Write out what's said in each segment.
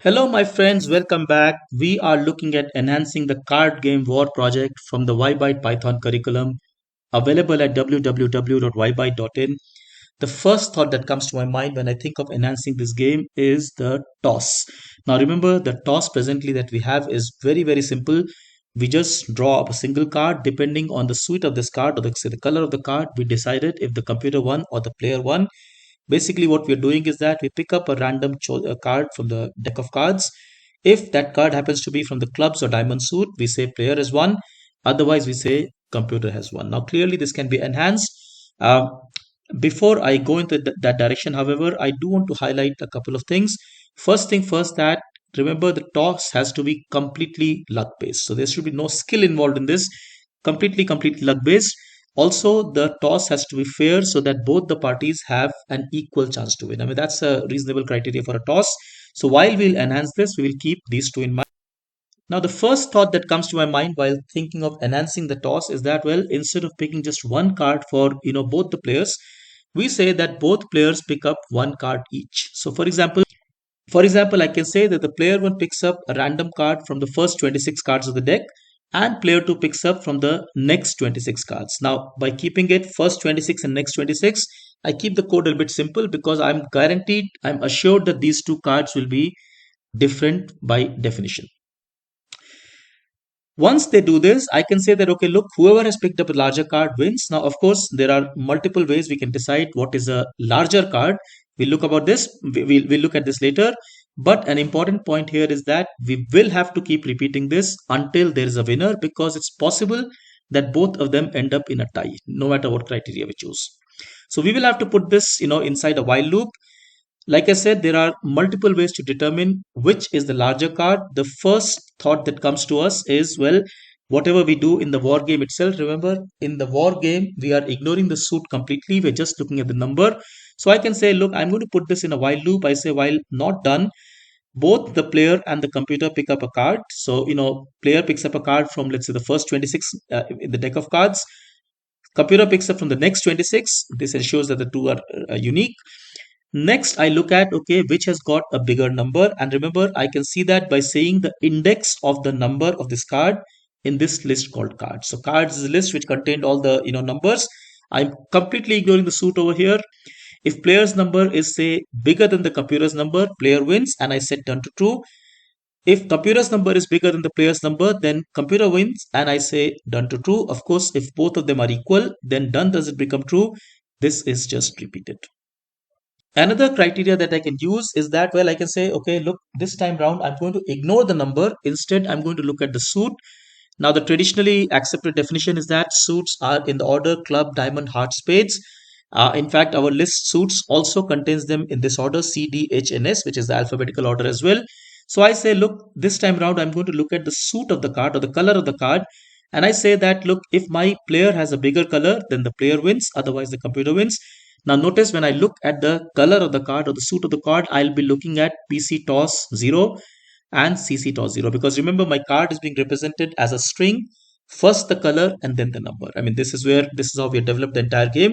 Hello, my friends, welcome back. We are looking at enhancing the card game war project from the WiByte Python curriculum available at www.wibyte.in. The first thought that comes to my mind when I think of enhancing this game is the toss. Now, remember, the toss presently that we have is very simple. We just draw up a single card depending on the suit of this card or the color of the card. We decided if the computer won or the player won. Basically, what we're doing is that we pick up a random card from the deck of cards. If that card happens to be from the clubs or diamond suit, we say player has won. Otherwise, we say computer has won. Now, clearly, this can be enhanced. Uh, Before I go into that direction, however, I do want to highlight a couple of things. First thing first, that remember the toss has to be completely luck based. So there should be no skill involved in this. Completely luck based. Also, the toss has to be fair so that both the parties have an equal chance to win. I mean, that's a reasonable criteria for a toss. So while we'll enhance this, we will keep these two in mind. Now, the first thought that comes to my mind while thinking of enhancing the toss is that, well, instead of picking just one card for, both the players, we say that both players pick up one card each. So, for example, I can say that the player 1 picks up a random card from the first 26 cards of the deck and player 2 picks up from the next 26 cards. Now, by keeping it first 26 and next 26, I keep the code a bit simple because I'm assured that these two cards will be different by definition. Once they do this, I can say that, okay, look, whoever has picked up a larger card wins. Now, of course, there are multiple ways we can decide what is a larger card. We'll look at this later. But an important point here is that we will have to keep repeating this until there is a winner, because it's possible that both of them end up in a tie, no matter what criteria we choose. So we will have to put this, inside a while loop. Like I said, there are multiple ways to determine which is the larger card. The first thought that comes to us is, well, whatever we do in the war game itself, remember, in the war game, we are ignoring the suit completely. We're just looking at the number. So I can say, look, I'm going to put this in a while loop. I say, while not done, both the player and the computer pick up a card. So, player picks up a card from, let's say, the first 26 in the deck of cards. Computer picks up from the next 26. This ensures that the two are unique. Next, I look at, okay, which has got a bigger number. And remember, I can see that by saying the index of the number of this card in this list called cards. So cards is a list which contained all the, numbers. I'm completely ignoring the suit over here. If player's number is, say, bigger than the computer's number, player wins, and I set done to true. If computer's number is bigger than the player's number, then computer wins, and I say done to true. Of course, if both of them are equal, then done doesn't become true. This is just repeated. Another criteria that I can use is that, well, I can say, okay, look, this time round, I'm going to ignore the number. Instead, I'm going to look at the suit. Now, the traditionally accepted definition is that suits are in the order club, diamond, heart, spades. In fact, our list suits also contains them in this order C, D, H, and S, which is the alphabetical order as well. So I say, look, this time round, I'm going to look at the suit of the card or the color of the card. And I say that, look, if my player has a bigger color, then the player wins. Otherwise, the computer wins. Now notice when I look at the color of the card or the suit of the card, I'll be looking at PC toss 0 and CC toss 0, because remember, my card is being represented as a string, first the color and then the number. I mean, this is how we have developed the entire game.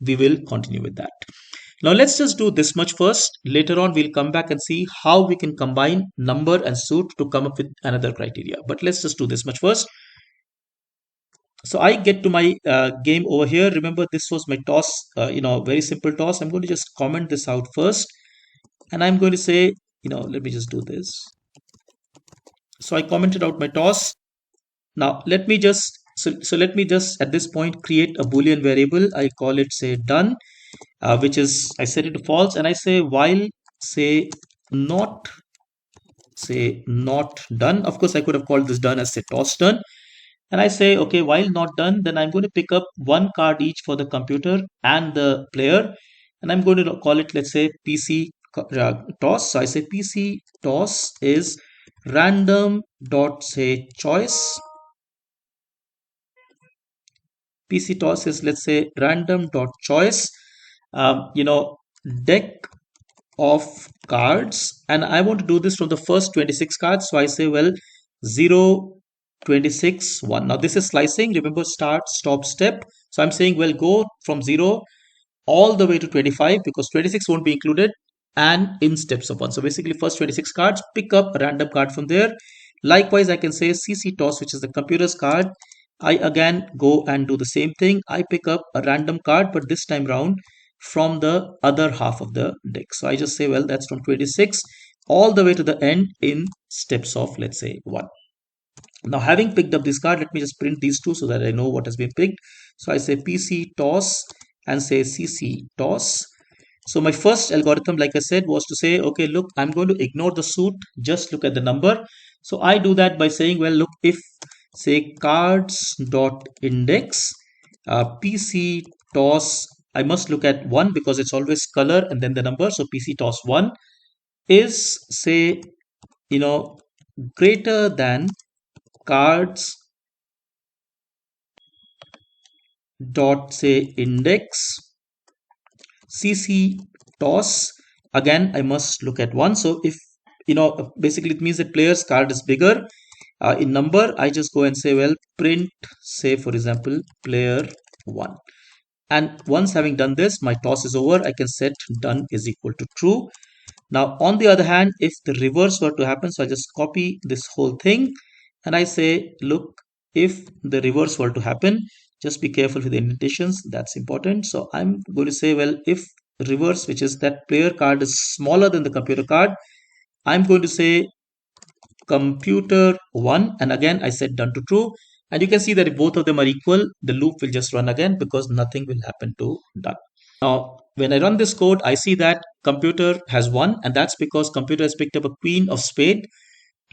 We will continue with that. Now let's just do this much first. Later on, we'll come back and see how we can combine number and suit to come up with another criteria. But let's just do this much first. So I get to my game over here. Remember, this was my toss, very simple toss. I'm going to just comment this out first. And I'm going to say, let me just do this. So I commented out my toss. Now let me just, let me just at this point create a Boolean variable. I call it, say, done, which is, I set it to false. And I say while, say, not done. Of course, I could have called this done as, say, toss done. And I say, okay, while not done, then I'm going to pick up one card each for the computer and the player. And I'm going to call it, let's say, PC toss. So I say PC toss is random dot, say, choice. PC toss is, let's say, random dot choice, deck of cards. And I want to do this from the first 26 cards. So I say, well, 0, 26, 1. Now this is slicing. Remember, start, stop, step. So I'm saying, well, go from 0 all the way to 25, because 26 won't be included. and in steps of 1. So basically first 26 cards, pick up a random card from there. Likewise, I can say CC toss, which is the computer's card. I again go and do the same thing. I pick up a random card, but this time round from the other half of the deck. So I just say, well, that's from 26 all the way to the end in steps of, let's say, 1. Now, having picked up this card, let me just print these two so that I know what has been picked. So I say PC toss and say CC toss. So my first algorithm, like I said, was to say, okay, look, I'm going to ignore the suit, just look at the number. So I do that by saying, well, look, if say cards dot index PC toss, I must look at 1 because it's always color and then the number. So PC toss 1 is, say, greater than cards dot say index CC toss. Again, I must look at 1. So if basically it means that player's card is bigger in number, I just go and say, well, print, say for example, player 1. And once having done this, my toss is over. I can set done is equal to true. Now, on the other hand, if the reverse were to happen, so I just copy this whole thing and I say, look, if the reverse were to happen, just be careful with the indentations. That's important. So I'm going to say, well, if reverse, which is that player card is smaller than the computer card, I'm going to say computer 1. And again, I set done to true. And you can see that if both of them are equal, the loop will just run again because nothing will happen to done. Now, when I run this code, I see that computer has won, and that's because computer has picked up a queen of spade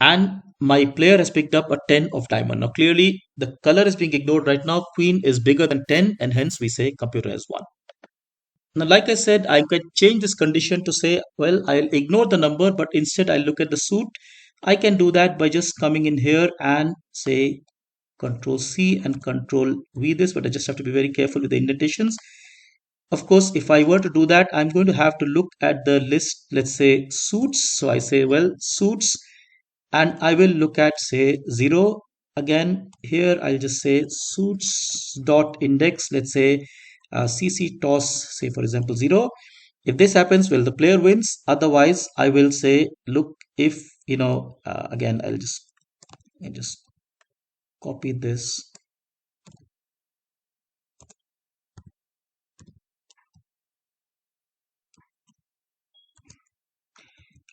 and my player has picked up a 10 of diamond. Now, clearly, the color is being ignored right now. Queen is bigger than 10, and hence we say computer has won. Now, like I said, I can change this condition to say, well, I'll ignore the number, but instead I'll look at the suit. I can do that by just coming in here and say Control C and Control V this, but I just have to be very careful with the indentations. Of course, if I were to do that, I'm going to have to look at the list, let's say suits. So I say, well, suits, and I will look at, say, 0. Again, here I'll just say suits dot index, let's say CC toss, say for example 0. If this happens, well, the player wins. Otherwise, I will say, look, if again, I'll just copy this.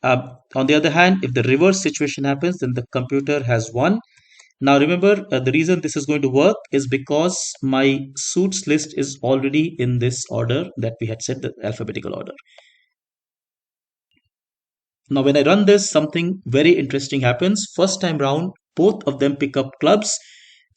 On the other hand, if the reverse situation happens, then the computer has won. Now remember, the reason this is going to work is because my suits list is already in this order that we had set, the alphabetical order. Now when I run this, something very interesting happens. First time round, both of them pick up clubs.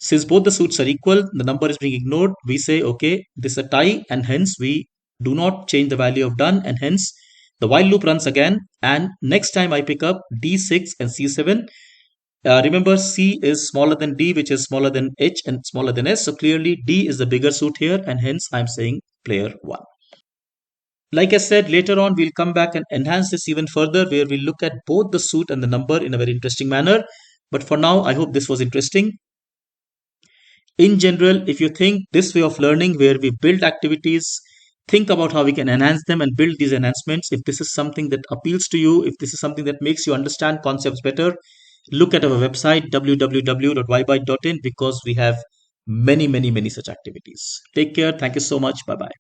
Since both the suits are equal, the number is being ignored. We say, okay, this is a tie, and hence we do not change the value of done, and hence the while loop runs again. And next time I pick up D6 and C7. Remember, C is smaller than D, which is smaller than H and smaller than S. So clearly D is the bigger suit here, and hence I'm saying player 1. Like I said, later on we'll come back and enhance this even further, where we'll look at both the suit and the number in a very interesting manner. But for now, I hope this was interesting. In general, if you think this way of learning where we build activities, think about how we can enhance them and build these enhancements. If this is something that appeals to you, if this is something that makes you understand concepts better, look at our website www.wibyte.in because we have many such activities. Take care. Thank you so much. Bye bye.